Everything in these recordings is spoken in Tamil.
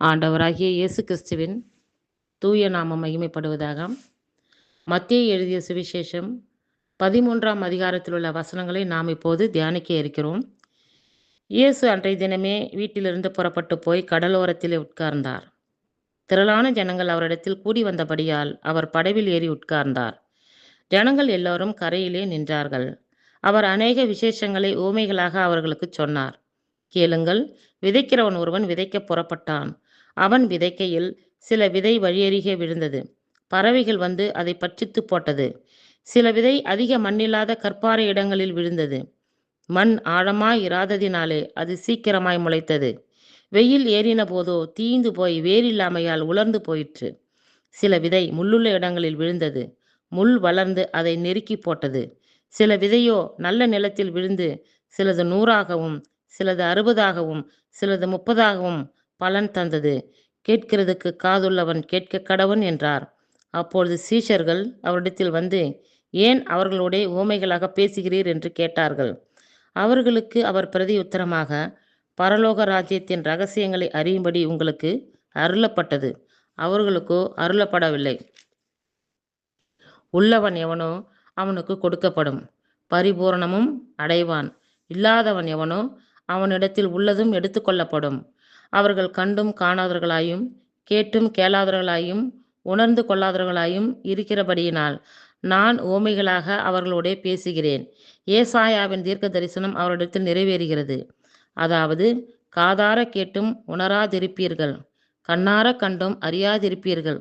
ஆண்டவராகிய இயேசு கிறிஸ்துவின் தூய நாமம் மகிமைப்படுவதாக. மத்தேயு எழுதிய சுவிசேஷம் 13ஆம் அதிகாரத்திலுள்ள வசனங்களை நாம் இப்போது தியானிக்க இருக்கிறோம். இயேசு அன்றைய தினமே வீட்டிலிருந்து புறப்பட்டு போய் கடலோரத்திலே உட்கார்ந்தார். திரளான ஜனங்கள் அவரிடத்தில் கூடி வந்தபடியால் அவர் படவில் ஏறி உட்கார்ந்தார். ஜனங்கள் எல்லோரும் கரையிலே நின்றார்கள். அவர் அநேக விசேஷங்களை உவமைகளாக அவர்களுக்குச் சொன்னார். கேளுங்கள், விதைக்கிறவன் ஒருவன் விதைக்கப் புறப்பட்டான். அவன் விதைக்கையில் சில விதை வழியருகே விழுந்தது. பறவைகள் வந்து அதை பட்சித்து போட்டது. சில விதை அதிக மண்ணில்லாத கற்பாறை இடங்களில் விழுந்தது. மண் ஆழமாய் இராததினாலே அது சீக்கிரமாய் முளைத்தது. வெயில் ஏறின போதோ தீய்ந்து போய் வேரில்லாமையால் உலர்ந்து போயிற்று. சில விதை முள்ளுள்ள இடங்களில் விழுந்தது. முள் வளர்ந்து அதை நெருக்கி போட்டது. சில விதையோ நல்ல நிலத்தில் விழுந்து சிலது 100ஆகவும் சிலது 60ஆகவும் சிலது 30ஆகவும் பலன் தந்தது. கேட்கிறதுக்கு காதுள்ளவன் கேட்க கடவன் என்றார். அப்பொழுது சீஷர்கள் அவரிடத்தில் வந்து, ஏன் அவர்களோடே உவமைகளாக பேசுகிறீர் என்று கேட்டார்கள். அவர்களுக்கு அவர் பிரதியுத்தரமாக, பரலோக ராஜ்யத்தின் இரகசியங்களை அறியும்படி உங்களுக்கு அருளப்பட்டது, அவர்களுக்கோ அருளப்படவில்லை. உள்ளவன் எவனோ அவனுக்கு கொடுக்கப்படும், பரிபூரணமும் அடைவான். இல்லாதவன் எவனோ அவனிடத்தில் உள்ளதும் எடுத்துக்கொள்ளப்படும். அவர்கள் கண்டும் காணாதவர்களாயும் கேட்டும் கேளாதவர்களாயும் உணர்ந்து கொள்ளாதவர்களாயும் இருக்கிறபடியினால் நான் உவமைகளாக அவர்களோடே பேசுகிறேன். ஏசாயாவின் தீர்க்க தரிசனம் அவரிடத்தில் நிறைவேறுகிறது. அதாவது, காதார கேட்டும் உணராதிருப்பீர்கள், கண்ணார கண்டும் அறியாதிருப்பீர்கள்.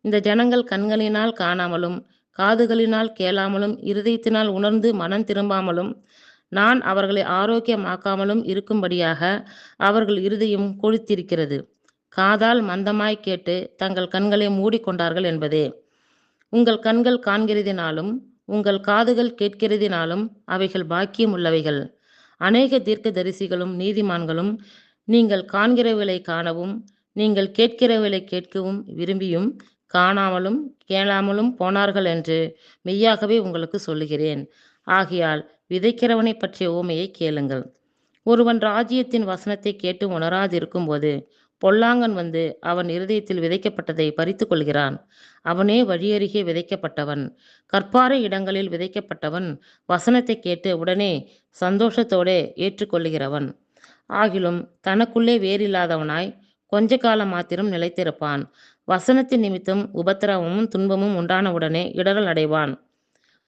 இந்த ஜனங்கள் கண்களினால் காணாமலும் காதுகளினால் கேளாமலும் இருதயத்தினால் உணர்ந்து மனம் திரும்பாமலும் நான் அவர்களை ஆரோக்கியமாக்காமலும் இருக்கும்படியாக அவர்கள் இருதயம் கொழுத்திருக்கிறது. காதால் மந்தமாய் கேட்டு தங்கள் கண்களை மூடிக்கொண்டார்கள் என்பதே. உங்கள் கண்கள் காண்கிறதினாலும் உங்கள் காதுகள் கேட்கிறதினாலும் அவைகள் பாக்கியம் உள்ளவைகள். அநேக தீர்க்க தரிசிகளும் நீதிமான்களும் நீங்கள் காண்கிறவர்களை காணவும் நீங்கள் கேட்கிறவர்களை கேட்கவும் விரும்பியும் காணாமலும் கேளாமலும் போனார்கள் என்று மெய்யாகவே உங்களுக்கு சொல்லுகிறேன். ஆகையால் விதைக்கிறவனை பற்றிய உவமையை கேளுங்கள். ஒருவன் ராஜ்யத்தின் வசனத்தை கேட்டு உணராதிருக்கும் போது பொல்லாங்கன் வந்து அவன் இருதயத்தில் விதைக்கப்பட்டதை பறித்து கொள்கிறான். அவனே வழியருகே விதைக்கப்பட்டவன். கற்பாறை இடங்களில் விதைக்கப்பட்டவன் வசனத்தை கேட்டு உடனே சந்தோஷத்தோடு ஏற்றுக்கொள்ளுகிறவன். ஆகிலும் தனக்குள்ளே வேறில்லாதவனாய் கொஞ்ச காலம் மாத்திரம் நிலைத்திருப்பான். வசனத்தின் நிமித்தம் உபத்திரவமும் துன்பமும் உண்டானவுடனே இடறல் அடைவான்.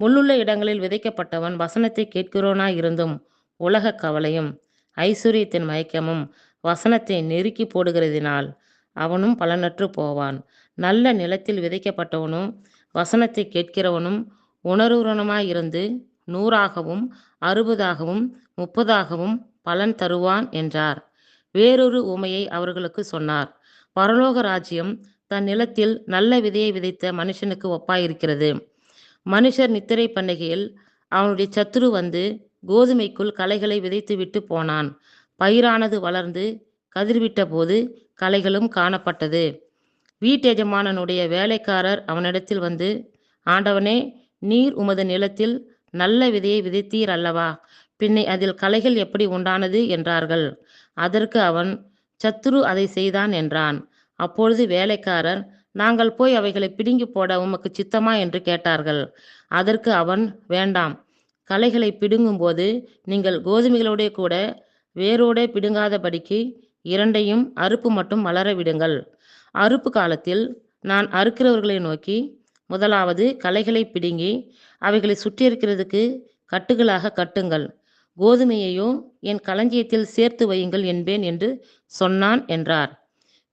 முள்ளுள்ள இடங்களில் விதைக்கப்பட்டவன் வசனத்தை கேட்கிறோனாய் இருந்தும் உலக கவலையும் ஐஸ்வர்யத்தின் மயக்கமும் வசனத்தை நெருக்கி போடுகிறதினால் அவனும் பலனற்று போவான். நல்ல நிலத்தில் விதைக்கப்பட்டவனும் வசனத்தை கேட்கிறவனும் உணர்வுறனுமாயிருந்து 100ஆகவும் 60ஆகவும் 30ஆகவும் பலன் தருவான் என்றார். வேறொரு உவமையை அவர்களுக்கு சொன்னார். பரலோக ராஜ்யம் தன் நிலத்தில் நல்ல விதையை விதைத்த மனுஷனுக்கு ஒப்பாயிருக்கிறது. மனுஷர் நித்திரை பண்ணுகையில் அவனுடைய சத்துரு வந்து கோதுமைக்குள் களைகளை விதைத்து விட்டு போனான். பயிரானது வளர்ந்து கதிர்விட்ட போது களைகளும் காணப்பட்டது. வீட்டெஜமானனுடைய வேலைக்காரர் அவனிடத்தில் வந்து, ஆண்டவனே, நீர் உமது நிலத்தில் நல்ல விதையை விதைத்தீர் அல்லவா? பின்னை அதில் களைகள் எப்படி உண்டானது என்றார்கள். அதற்கு அவன், சத்துரு அதை செய்தான் என்றான். அப்பொழுது வேலைக்காரர், நாங்கள் போய் அவைகளை பிடுங்கி போட உமக்கு சித்தமா என்று கேட்டார்கள். அதற்கு அவன், வேண்டாம். களைகளை பிடுங்கும்போது நீங்கள் கோதுமைகளோடே கூட வேரோடே பிடுங்காதபடிக்கு இரண்டையும் அறுப்பு மட்டும் வளர விடுங்கள். அறுப்பு காலத்தில் நான் அறுக்கிறவர்களை நோக்கி, முதலாவது களைகளை பிடுங்கி அவைகளை சுற்றியிருக்கிறதுக்கு கட்டுகளாக கட்டுங்கள், கோதுமையையோ என் களஞ்சியத்தில் சேர்த்து வையுங்கள் என்பேன் என்று சொன்னான் என்றார்.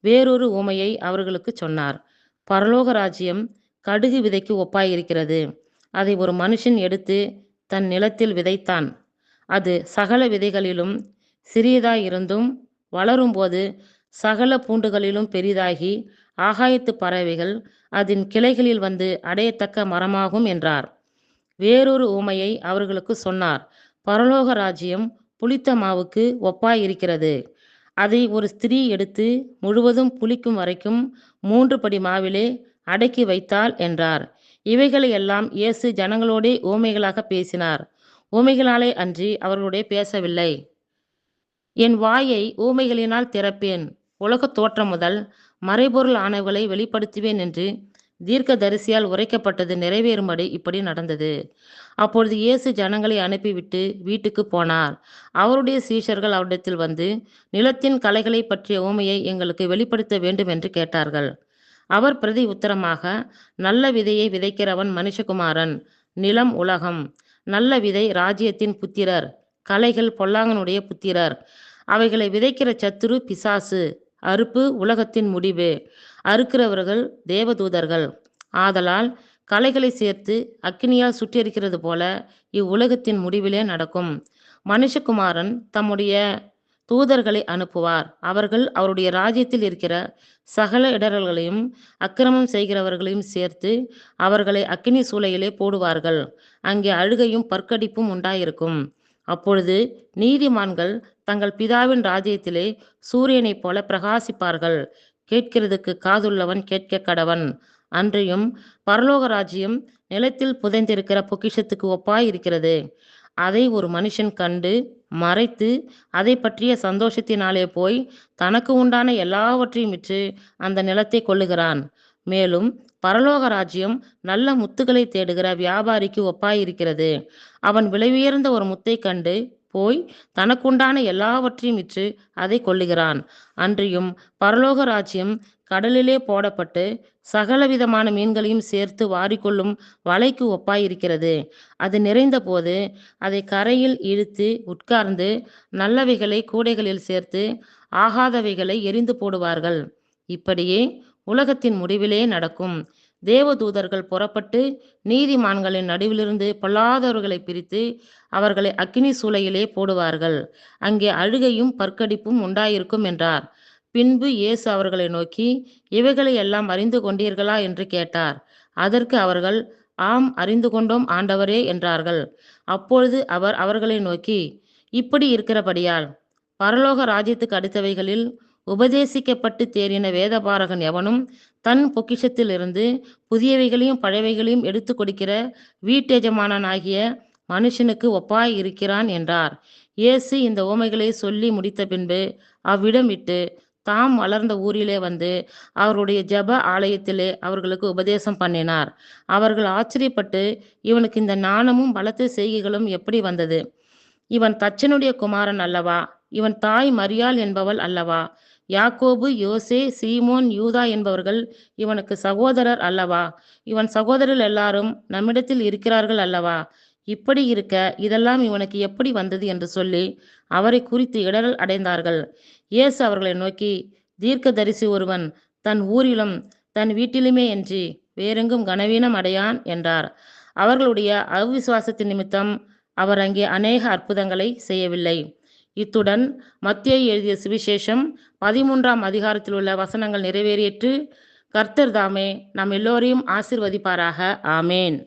வேறொரு உவமையை அவர்களுக்கு சொன்னார். பரலோக ராஜ்யம் கடுகு விதைக்கு ஒப்பாயிருக்கிறது. அதை ஒரு மனுஷன் எடுத்து தன் நிலத்தில் விதைத்தான். அது சகல விதைகளிலும் சிறியதாயிருந்தும் வளரும்போது சகல பூண்டுகளிலும் பெரிதாகி ஆகாயத்து பறவைகள் அதன் கிளைகளில் வந்து அடையத்தக்க மரமாகும் என்றார். வேறொரு உவமையை அவர்களுக்கு சொன்னார். பரலோக ராஜ்யம் புளித்த மாவுக்கு ஒப்பாயிருக்கிறது. அதை ஒரு ஸ்திரீ எடுத்து முழுவதும் புளிக்கும் வரைக்கும் 3 படி மாவிலே அடக்கி வைத்தாள் என்றார். இவைகளை எல்லாம் இயேசு ஜனங்களோடே உவமைகளாக பேசினார். உவமைகளாலே அன்றி அவர்களோடே பேசவில்லை. என் வாயை உவமைகளினால் திறப்பேன். உலகத் தோற்றம் முதல் மறைபொருள் ஆனவைகளை வெளிப்படுத்துவேன் என்று தீர்க்கதரிசியால் உரைக்கப்பட்டது நிறைவேறும்படி இப்படி நடந்தது. அப்பொழுது இயேசு ஜனங்களை அனுப்பிவிட்டு வீட்டுக்கு போனார். அவருடைய சீஷர்கள் அவரிடத்தில் வந்து, நிலத்தின் களைகளை பற்றிய உவமையை எங்களுக்கு வெளிப்படுத்த வேண்டும் என்று கேட்டார்கள். அவர் பிரதி உத்தரமாக, நல்ல விதையை விதைக்கிறவன் மனுஷகுமாரன், நிலம் உலகம். நல்ல விதை ராஜ்யத்தின் புத்திரர், களைகள் பொல்லாங்கனுடைய புத்திரர். அவைகளை விதைக்கிற சத்துரு பிசாசு. அறுப்பு உலகத்தின் முடிவு. அறுக்கிறவர்கள் தேவதூதர்கள். ஆதலால் களைகளை சேர்த்து அக்கினியால் சுட்டெரிக்கிறது போல இவ்வுலகத்தின் முடிவிலே நடக்கும். மனுஷகுமாரன் தம்முடைய தூதர்களை அனுப்புவார். அவர்கள் அவருடைய ராஜ்யத்தில் இருக்கிற சகல இடரல்களையும் அக்கிரமம் செய்கிறவர்களையும் சேர்த்து அவர்களை அக்கினி சூளையிலே போடுவார்கள். அங்கே அழுகையும் பற்கடிப்பும் உண்டாயிருக்கும். அப்பொழுது நீதிமான்கள் தங்கள் பிதாவின் ராஜ்யத்திலே சூரியனைப் போல பிரகாசிப்பார்கள். கேட்கிறதுக்கு காதுள்ளவன் கேட்க கடவன். அன்றியும் பரலோக ராஜ்யம் நிலத்தில் புதைந்திருக்கிற பொக்கிஷத்துக்கு ஒப்பாய் இருக்கிறது. அதை ஒரு மனுஷன் கண்டு மறைத்து அதை பற்றிய சந்தோஷத்தினாலே போய் தனக்கு உண்டான எல்லாவற்றையும் விற்று அந்த நிலத்தை கொள்ளுகிறான். மேலும் பரலோக ராஜ்யம் நல்ல முத்துக்களை தேடுகிற வியாபாரிக்கு ஒப்பாயிருக்கிறது. அவன் விலையுயர்ந்த ஒரு முத்தை கண்டு போய் தனக்குண்டான எல்லாவற்றையும் விற்று அதை கொள்ளுகிறான். அன்றியும் பரலோக ராஜ்யம் கடலிலே போடப்பட்டு சகலவிதமான மீன்களையும் சேர்த்து வாரிக்கொள்ளும் வலைக்கு ஒப்பாயிருக்கிறது. அது நிறைந்த போது அதை கரையில் இழுத்து உட்கார்ந்து நல்லவைகளை கூடைகளில் சேர்த்து ஆகாதவைகளை எரிந்து போடுவார்கள். இப்படியே உலகத்தின் முடிவிலே நடக்கும். தேவதூதர்கள் புறப்பட்டு நீதிமான்களின் நடுவிலிருந்து பொல்லாதவர்களை பிரித்து அவர்களை அக்கினி சூளையிலே போடுவார்கள். அங்கே அழுகையும் பற்கடிப்பும் உண்டாயிருக்கும் என்றார். பின்பு இயேசு அவர்களை நோக்கி, இவைகளை எல்லாம் அறிந்து கொண்டீர்களா என்று கேட்டார். அதற்கு அவர்கள், ஆம், அறிந்து கொண்டோம் ஆண்டவரே என்றார்கள். அப்பொழுது அவர் அவர்களை நோக்கி, இப்படி இருக்கிறபடியால் பரலோக ராஜ்யத்துக்கு அடுத்தவைகளில் உபதேசிக்கப்பட்டு தேறின வேதபாரகன் எவனும் தன் பொக்கிஷத்திலிருந்து புதியவைகளையும் பழையவைகளையும் எடுத்து கொடுக்கிற வீட்டெஜமானாகிய மனுஷனுக்கு ஒப்பாய் இருக்கிறான் என்றார். இயேசு இந்த உவமைகளை சொல்லி முடித்த பின்பு அவ்விடம் விட்டு தாம் வளர்ந்த ஊரிலே வந்து அவருடைய ஜெப ஆலயத்திலே அவர்களுக்கு உபதேசம் பண்ணினார். அவர்கள் ஆச்சரியப்பட்டு, இவனுக்கு இந்த ஞானமும் பலத்த செய்கைகளும் எப்படி வந்தது? இவன் தச்சனுடைய குமாரன் அல்லவா? இவன் தாய் மரியாள் என்பவள் அல்லவா? யாக்கோபு, யோசே, சீமோன், யூதா என்பவர்கள் இவனுக்கு சகோதரர் அல்லவா? இவன் சகோதரர் எல்லாரும் நம்மிடத்தில் இருக்கிறார்கள் அல்லவா? இப்படி இருக்க இதெல்லாம் இவனுக்கு எப்படி வந்தது என்று சொல்லி அவரை குறித்து இடரல் அடைந்தார்கள். இயேசு அவர்களை நோக்கி, தீர்க்கதரிசி ஒருவன் தன் ஊரிலும் தன் வீட்டிலுமே என்று வேறெங்கும் கனவீனம் அடையான் என்றார். அவர்களுடைய அவிசுவாசத்தின் நிமித்தம் அவர் அங்கே அநேக அற்புதங்களை செய்யவில்லை. இத்துடன் மத்தேயு எழுதிய சுவிசேஷம் 13ஆம் அதிகாரத்தில் உள்ள வசனங்கள் நிறைவேறிற்று. கர்த்தர் தாமே நம் எல்லோரையும் ஆசீர்வதிப்பாராக. ஆமேன்.